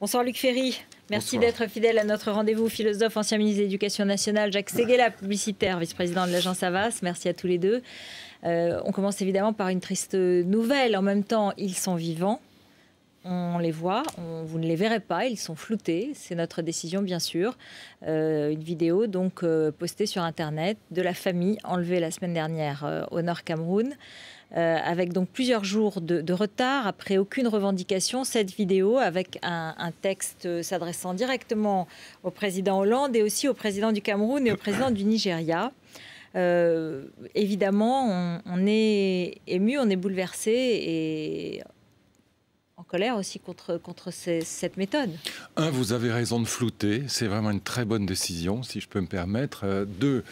Bonsoir Luc Ferry. Merci Bonsoir. d'être fidèle à notre rendez-vous. Philosophe, ancien ministre de l'Éducation nationale, Jacques Séguéla, publicitaire, vice-président de l'agence Havas. Merci à tous les deux. On commence évidemment par une triste nouvelle. En même temps, ils sont vivants. On les voit, vous ne les verrez pas, ils sont floutés. C'est notre décision, bien sûr. Une vidéo donc postée sur Internet de la famille enlevée la semaine dernière au Nord Cameroun. Avec donc plusieurs jours de retard, après aucune revendication, cette vidéo avec un texte s'adressant directement au président Hollande et aussi au président du Cameroun et au président du Nigeria. Évidemment, on est ému, on est bouleversé et en colère aussi contre cette méthode. Un, vous avez raison de flouter, c'est vraiment une très bonne décision, si je peux me permettre. Deux,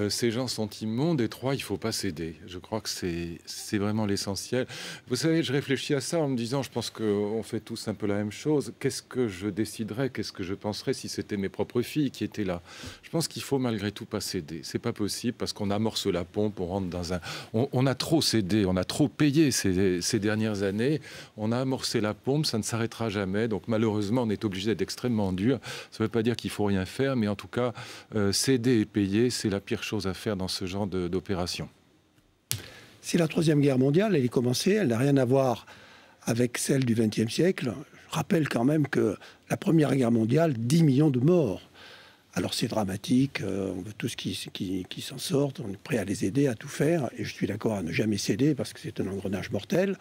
ces gens sont immondes. Et trois, il ne faut pas céder. Je crois que c'est vraiment l'essentiel. Vous savez, je réfléchis à ça en me disant, je pense qu'on fait tous un peu la même chose. Qu'est-ce que je déciderais, qu'est-ce que je penserais si c'était mes propres filles qui étaient là? Je pense qu'il faut malgré tout pas céder. C'est pas possible parce qu'on amorce la pompe, on rentre dans un... On a trop cédé, on a trop payé ces dernières années. On a amorcé la pompe, ça ne s'arrêtera jamais. Donc malheureusement, on est obligé d'être extrêmement dur. Ça ne veut pas dire qu'il faut rien faire, mais en tout cas, céder et payer, c'est la pire chose à faire dans ce genre d'opération. Si la Troisième Guerre mondiale, elle est commencée, elle n'a rien à voir avec celle du XXe siècle. Je rappelle quand même que la Première Guerre mondiale, 10 millions de morts. Alors c'est dramatique, on veut tous qui s'en sortent, on est prêt à les aider, à tout faire. Et je suis d'accord à ne jamais céder parce que c'est un engrenage mortel.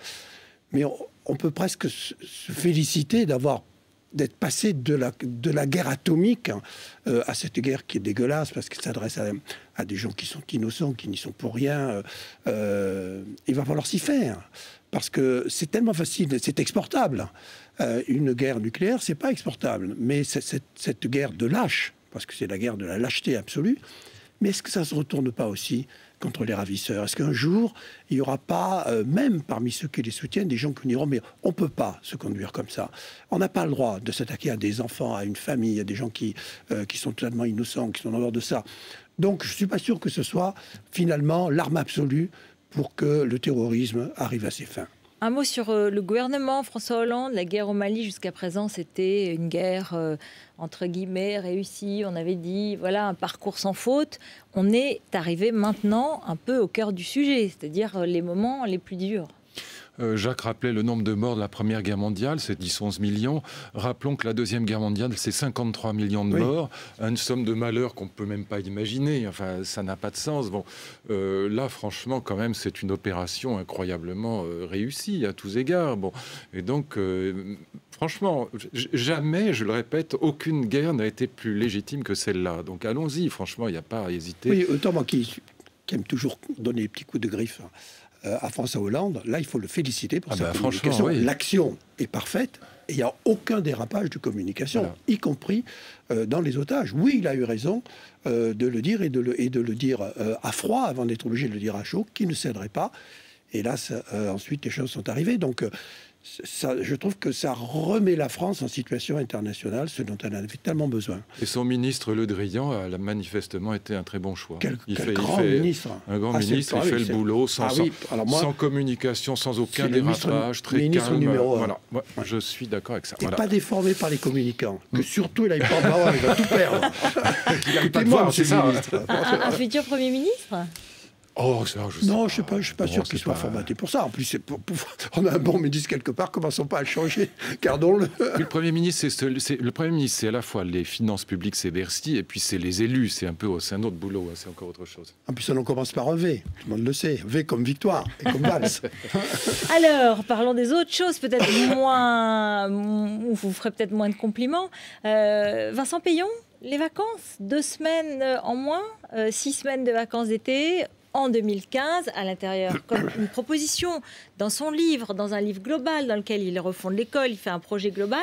Mais on peut presque se féliciter d'être passé de la guerre atomique à cette guerre qui est dégueulasse parce qu'elle s'adresse à des gens qui sont innocents, qui n'y sont pour rien. Il va falloir s'y faire parce que c'est tellement facile, c'est exportable. Une guerre nucléaire, c'est pas exportable, mais cette guerre de lâche, parce que c'est la guerre de la lâcheté absolue. Mais est-ce que ça ne se retourne pas aussi contre les ravisseurs? Est-ce qu'un jour, il n'y aura pas, même parmi ceux qui les soutiennent, des gens qui diront « mais on ne peut pas se conduire comme ça. On n'a pas le droit de s'attaquer à des enfants, à une famille, à des gens qui sont totalement innocents, qui sont en dehors de ça. » Donc, je ne suis pas sûr que ce soit finalement l'arme absolue pour que le terrorisme arrive à ses fins. Un mot sur le gouvernement François Hollande. La guerre au Mali, jusqu'à présent, c'était une guerre, entre guillemets, réussie. On avait dit, voilà, un parcours sans faute. On est arrivé maintenant un peu au cœur du sujet, c'est-à-dire les moments les plus durs. Jacques rappelait le nombre de morts de la Première Guerre mondiale, c'est 10-11 millions. Rappelons que la Deuxième Guerre mondiale, c'est 53 millions de morts, une somme de malheurs qu'on ne peut même pas imaginer. Enfin, ça n'a pas de sens. Bon, là, franchement, quand même, c'est une opération incroyablement réussie à tous égards. Bon, et donc... franchement, jamais, je le répète, aucune guerre n'a été plus légitime que celle-là. Donc allons-y, franchement, il n'y a pas à hésiter. Oui, autant moi qui aime toujours donner des petits coups de griffe à François Hollande, là, il faut le féliciter pour sa communication. Oui. L'action est parfaite et il n'y a aucun dérapage de communication, voilà, y compris dans les otages. Oui, il a eu raison de le dire et de le dire à froid avant d'être obligé de le dire à chaud, qu'il ne céderait pas. Et là, ensuite, les choses sont arrivées. Donc, je trouve que ça remet la France en situation internationale, ce dont elle avait tellement besoin. Et son ministre Le Drian a manifestement été un très bon choix. Quel grand ministre. Un grand ministre, il fait le boulot sans communication, sans aucun dérapage, très calme. Numéro 1. Voilà. Ouais, je suis d'accord avec ça. Et pas déformé par les communicants. Que surtout, il n'aille pas en avoir, il va tout perdre. Il n'aille pas de voir, c'est ça. Un futur Premier ministre ? Oh, ça, non, je ne suis pas sûr qu'il soit formaté pour ça. En plus, on a un bon ministre quelque part, commençons pas à le changer, gardons-le. Le Premier ministre, c'est à la fois les finances publiques, c'est Bercy, et puis c'est les élus, c'est un autre boulot, c'est encore autre chose. En plus, on commence par un V, tout le monde le sait, V comme victoire et comme Valls. Alors, parlons des autres choses, peut-être moins, où vous ferez peut-être moins de compliments. Vincent Peillon, les vacances, 2 semaines en moins, 6 semaines de vacances d'été, en 2015, à l'intérieur, comme une proposition dans son livre, dans un livre global dans lequel il refonde l'école, il fait un projet global.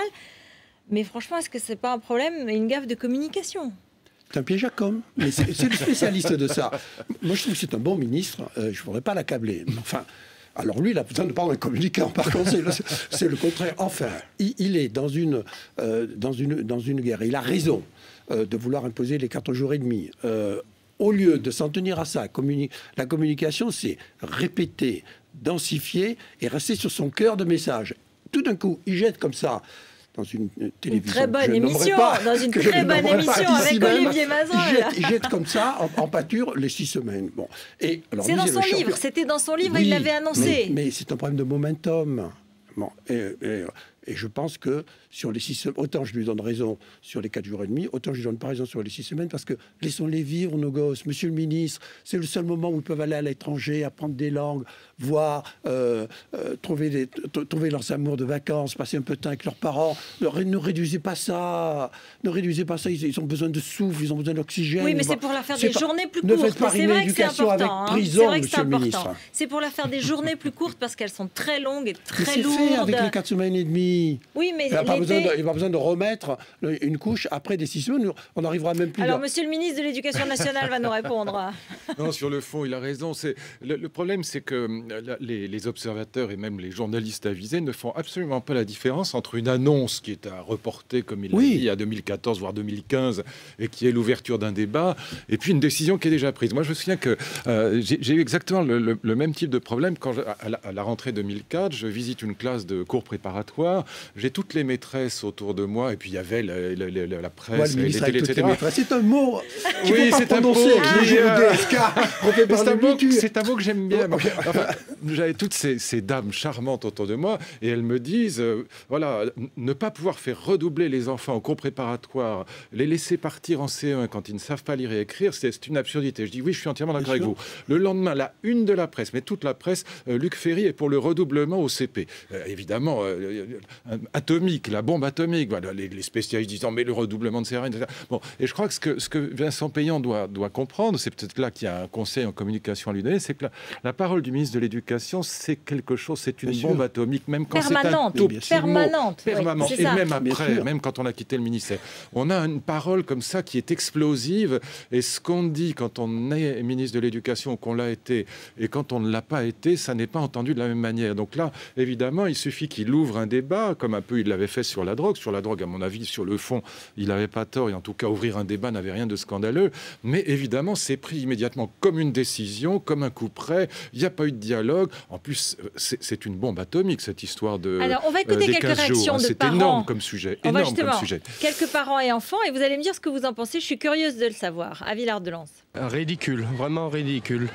Mais franchement, est-ce que ce n'est pas un problème, une gaffe de communication ? C'est un piège à com. Mais c'est le spécialiste de ça. Moi, je trouve que c'est un bon ministre. Je ne voudrais pas l'accabler. Enfin, alors lui, il a besoin de parler d'un communicant. Par contre, c'est le contraire. Enfin, il est dans une guerre. Il a raison de vouloir imposer les 14 jours et demi. Au lieu de s'en tenir à ça, la communication, c'est répéter, densifier et rester sur son cœur de message. Tout d'un coup, il jette comme ça dans une télévision. Très bonne émission, dans une très bonne émission avec Olivier Mazan. Il jette comme ça, en pâture, les 6 semaines. Bon. C'est dans son livre, c'était dans son livre, il l'avait annoncé. Mais c'est un problème de momentum. Bon, et je pense que sur les 6 semaines, autant je lui donne raison sur les 4 jours et demi, autant je lui donne pas raison sur les 6 semaines, parce que laissons-les vivre, nos gosses. Monsieur le ministre, c'est le seul moment où ils peuvent aller à l'étranger, apprendre des langues, voir, trouver leurs amours de vacances, passer un peu de temps avec leurs parents. Ne réduisez pas ça. Ne réduisez pas ça. Ils ont besoin de souffle, ils ont besoin d'oxygène. Oui, mais c'est pour leur faire des journées plus courtes. Ne faites pas une éducation avec prison, monsieur le ministre. C'est pour leur faire des journées plus courtes parce qu'elles sont très longues et très lourdes. C'est fait avec les 4 semaines et demie. Oui, mais il n'y a pas besoin de remettre une couche après des 6 semaines. On n'arrivera même plus. Alors, monsieur le ministre de l'Éducation nationale va nous répondre. Non, sur le fond, il a raison. Le problème, c'est que les observateurs et même les journalistes avisés ne font absolument pas la différence entre une annonce qui est à reporter, comme il l'a dit, à 2014, voire 2015, et qui est l'ouverture d'un débat, et puis une décision qui est déjà prise. Moi, je me souviens que j'ai eu exactement le même type de problème quand, à la rentrée 2004, je visite une classe de cours préparatoire. J'ai toutes les maîtresses autour de moi, et puis il y avait la presse, les télés, etc. C'est un mot. Oui, c'est un mot. C'est un mot que j'aime bien. Enfin, j'avais toutes ces dames charmantes autour de moi, et elles me disent, voilà, ne pas pouvoir faire redoubler les enfants au cours préparatoire, les laisser partir en C1 quand ils ne savent pas lire et écrire, c'est une absurdité. Je dis oui, je suis entièrement d'accord avec vous. Le lendemain, la une de la presse, mais toute la presse, Luc Ferry est pour le redoublement au CP. Évidemment, atomique, la bombe atomique, voilà, les spécialistes disant mais le redoublement ne sert à rien, etc. Bon, et je crois que ce que Vincent Payan doit comprendre, c'est peut-être là qu'il y a un conseil en communication à lui donner, c'est que la parole du ministre de l'Éducation, c'est quelque chose, c'est une bombe atomique, même quand c'est un tout petit permanente, mot, permanente, oui, et même après, même quand on a quitté le ministère. On a une parole comme ça qui est explosive, et ce qu'on dit quand on est ministre de l'Éducation, qu'on l'a été, et quand on ne l'a pas été, ça n'est pas entendu de la même manière. Donc là, évidemment, il suffit qu'il ouvre un débat, comme un peu il l'avait fait sur la drogue. Sur la drogue, à mon avis, sur le fond, il n'avait pas tort, et en tout cas, ouvrir un débat n'avait rien de scandaleux. Mais évidemment, c'est pris immédiatement comme une décision, comme un coup près. Il n'y a pas eu de dialogue. En plus, c'est une bombe atomique, cette histoire de. Alors, on va écouter quelques réactions de parents. C'est énorme comme sujet. Énorme comme sujet. Quelques parents et enfants, et vous allez me dire ce que vous en pensez. Je suis curieuse de le savoir. À Villard-de-Lans. Ridicule, vraiment ridicule.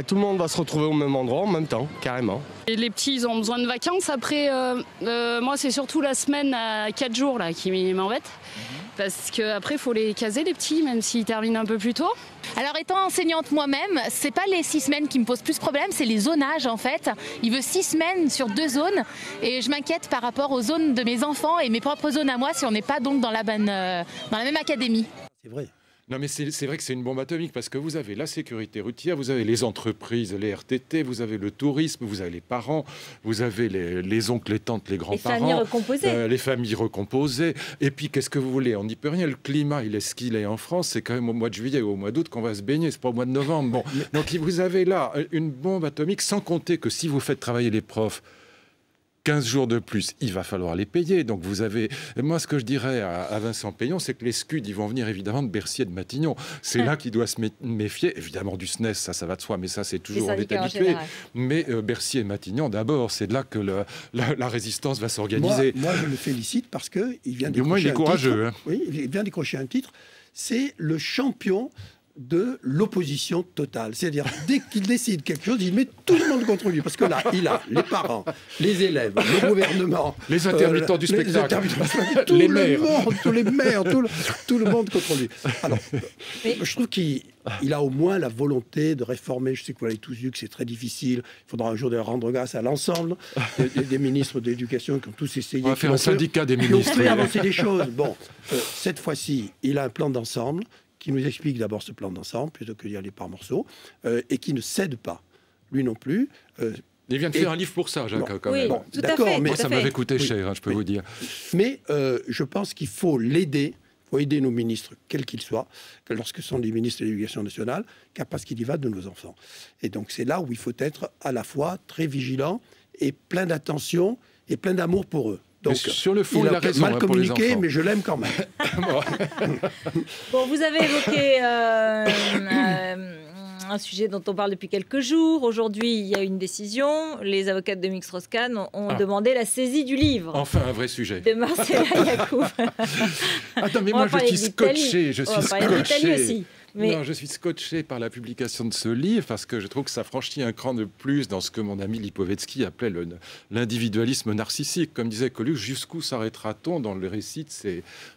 Tout le monde va se retrouver au même endroit en même temps, carrément. Et les petits, ils ont besoin de vacances. Après, moi, c'est surtout la semaine à 4 jours là, qui m'embête. Parce qu'après, il faut les caser, les petits, même s'ils terminent un peu plus tôt. Alors, étant enseignante moi-même, c'est pas les 6 semaines qui me posent plus problème, c'est les zonages en fait. Il veut 6 semaines sur 2 zones et je m'inquiète par rapport aux zones de mes enfants et mes propres zones à moi si on n'est pas donc dans la même académie. C'est vrai. Non, mais c'est vrai que c'est une bombe atomique parce que vous avez la sécurité routière, vous avez les entreprises, les RTT, vous avez le tourisme, vous avez les parents, vous avez les oncles, les tantes, les grands-parents. Les familles recomposées. Et puis, qu'est-ce que vous voulez? On n'y peut rien. Le climat, il est ce qu'il est en France. C'est quand même au mois de juillet ou au mois d'août qu'on va se baigner. C'est pas au mois de novembre. Bon. Donc, vous avez là une bombe atomique, sans compter que si vous faites travailler les profs 15 jours de plus, il va falloir les payer. Donc vous avez... Moi, ce que je dirais à Vincent Payan, c'est que les scuds, ils vont venir évidemment de Bercy et de Matignon. C'est là qu'il doit se méfier. Évidemment, du SNES, ça va de soi, mais ça, c'est toujours... On est habitué. Mais Bercy et Matignon, d'abord, c'est là que la résistance va s'organiser. Moi, je le félicite parce qu'il vient décrocher un titre. Il est courageux. Oui, il vient décrocher un titre. C'est le champion de l'opposition totale. C'est-à-dire, dès qu'il décide quelque chose, il met tout le monde contre lui. Parce que là, il a les parents, les élèves, le gouvernement... Les intermittents du spectacle. Tout le monde contre lui. Alors, je trouve qu'il a au moins la volonté de réformer. Je sais que vous l'avez tous vu, que c'est très difficile. Il faudra un jour de rendre grâce à l'ensemble des ministres de l'Éducation qui ont tous essayé. On va faire un syndicat des ministres. On fait avancer les choses. Bon, cette fois-ci, il a un plan d'ensemble qui nous explique d'abord ce plan d'ensemble, plutôt que d'y aller par morceaux, et qui ne cède pas, lui non plus. Il vient de faire un livre pour ça, Jacques, quand même. Bon, d'accord, mais moi, ça m'avait coûté cher, je peux vous dire. Mais je pense qu'il faut l'aider, il faut aider nos ministres, quels qu'ils soient, lorsque ce sont des ministres de l'Éducation nationale, car parce qu'il y va de nos enfants. Et donc c'est là où il faut être à la fois très vigilant et plein d'attention et plein d'amour pour eux. Donc, sur le fond, il a raison, mal communiqué, mais je l'aime quand même. Bon, vous avez évoqué un sujet dont on parle depuis quelques jours. Aujourd'hui, il y a une décision. Les avocats de Dominique Strauss-Kahn ont demandé la saisie du livre. Enfin, un vrai sujet. De Marcella Yacoub. Attends, mais moi, je suis scotché. Je suis scotché. Aussi. Mais... Non, je suis scotché par la publication de ce livre parce que je trouve que ça franchit un cran de plus dans ce que mon ami Lipovetsky appelait l'individualisme narcissique. Comme disait Coluche, jusqu'où s'arrêtera-t-on dans le récit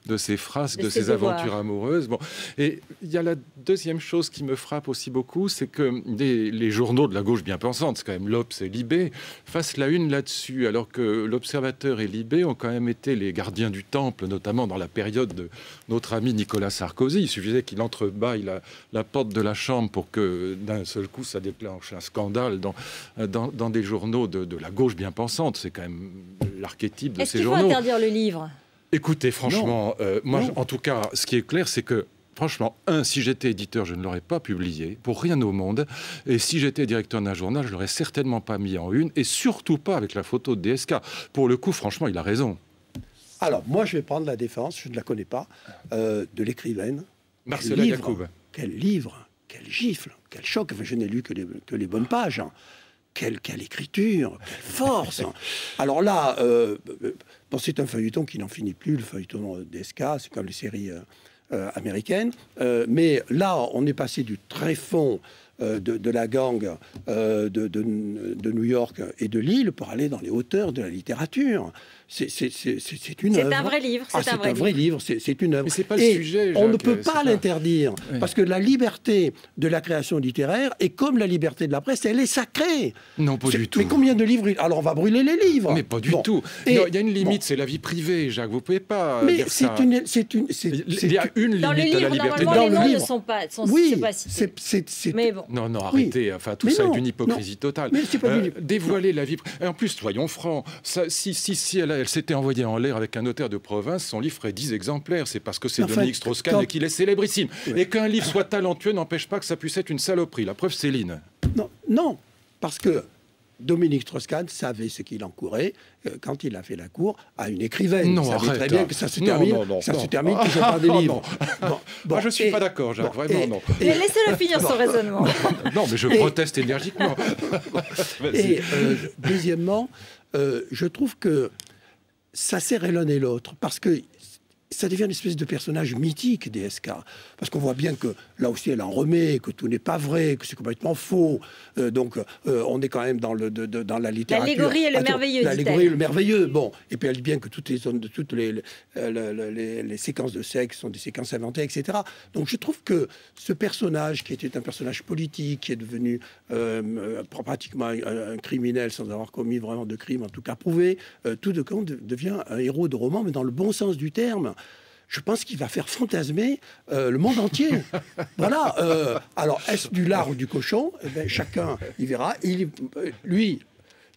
de ces frasques, de ces aventures amoureuses. Bon. Et il y a la deuxième chose qui me frappe aussi beaucoup, c'est que les journaux de la gauche bien pensante, c'est quand même l'Obs et Libé, fassent la une là-dessus, alors que l'Observateur et Libé ont quand même été les gardiens du temple, notamment dans la période de notre ami Nicolas Sarkozy. Il suffisait qu'il entrebâille la porte de la Chambre pour que d'un seul coup ça déclenche un scandale dans des journaux de la gauche bien pensante. C'est quand même l'archétype de ces journaux. Est-ce qu'il faut interdire le livre ? Écoutez, franchement, moi en tout cas, ce qui est clair, c'est que franchement, si j'étais éditeur, je ne l'aurais pas publié, pour rien au monde. Et si j'étais directeur d'un journal, je ne l'aurais certainement pas mis en une, et surtout pas avec la photo de DSK. Pour le coup, franchement, il a raison. Alors, moi, je vais prendre la défense, je ne la connais pas, de l'écrivaine. Marcella Yacoub. Quel livre, quel gifle, quel choc. Enfin, je n'ai lu que les bonnes pages. Hein. Quelle écriture, quelle force. Alors là, c'est un feuilleton qui n'en finit plus, le feuilleton DSK, c'est comme les séries américaines. Mais là, on est passé du tréfonds de la gang de New York et de Lille pour aller dans les hauteurs de la littérature. C'est une œuvre. C'est un vrai livre. C'est un vrai livre. C'est une œuvre. Mais c'est pas le sujet, Jacques, on ne peut pas l'interdire parce que la liberté de la création littéraire est comme la liberté de la presse, elle est sacrée. Non, pas du tout. Mais combien de livres? Alors on va brûler les livres. Mais pas du tout. Il y a une limite, c'est la vie privée, Jacques. Vous pouvez pas. Mais dire ça. il y a une limite à la liberté. Normalement, les noms ne sont pas. Oui, cités. Mais bon. Non, arrêtez. Enfin, tout ça est d'une hypocrisie totale. Mais c'est pas dévoiler la vie. Et en plus, soyons francs. Si elle s'était envoyée en l'air avec un notaire de province, son livre ferait 10 exemplaires. C'est parce que c'est Dominique Strauss-Kahn et qu'il est célébrissime. Oui. Et qu'un livre soit talentueux n'empêche pas que ça puisse être une saloperie. La preuve, Céline. Non, parce que Dominique Strauss-Kahn savait ce qu'il encourait quand il a fait la cour à une écrivaine. Non, il savait arrête, très bien que ça se termine toujours par des livres. Moi, je ne suis pas d'accord, Jacques, vraiment, non. Mais laissez-le finir son raisonnement. Non, mais je proteste énergiquement. Et deuxièmement, je trouve que ça sert l'un et l'autre, parce que ça devient une espèce de personnage mythique, DSK. Parce qu'on voit bien que là aussi, elle en remet, que tout n'est pas vrai, que c'est complètement faux. Donc, on est quand même dans la littérature. L'allégorie et le merveilleux, l'allégorie et le merveilleux. Bon, et puis elle dit bien que toutes les séquences de sexe sont des séquences inventées, etc. Donc, je trouve que ce personnage, qui était un personnage politique, qui est devenu pratiquement un criminel sans avoir commis vraiment de crime, en tout cas prouvé, tout de compte devient un héros de roman, mais dans le bon sens du terme. Je pense qu'il va faire fantasmer le monde entier. Voilà. Alors, est-ce du lard ou du cochon? Chacun y verra. Lui,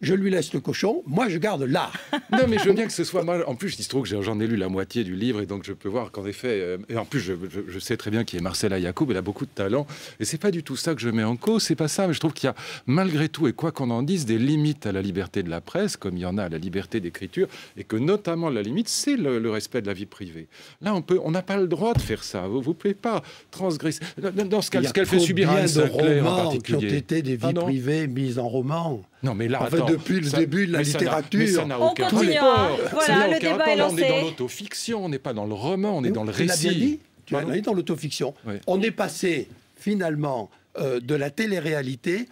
je lui laisse le cochon, moi je garde l'art. Non, mais je veux bien que ce soit mal. En plus, il se trouve que j'en ai lu la moitié du livre et donc je peux voir qu'en effet, et en plus je sais très bien qui est Marcella Yacoub, elle a beaucoup de talent et c'est pas du tout ça que je mets en cause, c'est pas ça, mais je trouve qu'il y a malgré tout, et quoi qu'on en dise, des limites à la liberté de la presse, comme il y en a à la liberté d'écriture, et que notamment la limite, c'est le respect de la vie privée. Là, on n'a pas le droit de faire ça, vous pouvez pas transgresser. Dans ce qu'elle fait subir à Anne Sinclair en particulier. Qui ont été des vies privées mises en roman. Non, mais là, depuis le début de la littérature, ça n'a aucun rapport. Voilà, le débat est lancé. On est dans l'autofiction, on n'est pas dans le roman, on est dans le récit. Tu l'as dit dans l'autofiction. Oui. On est passé finalement de la télé-réalité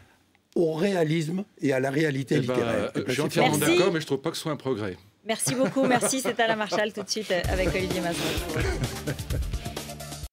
au réalisme et à la réalité littéraire. Je suis entièrement d'accord, mais je ne trouve pas que ce soit un progrès. Merci beaucoup, merci. C'est Alain Marchal tout de suite avec Olivier Masson.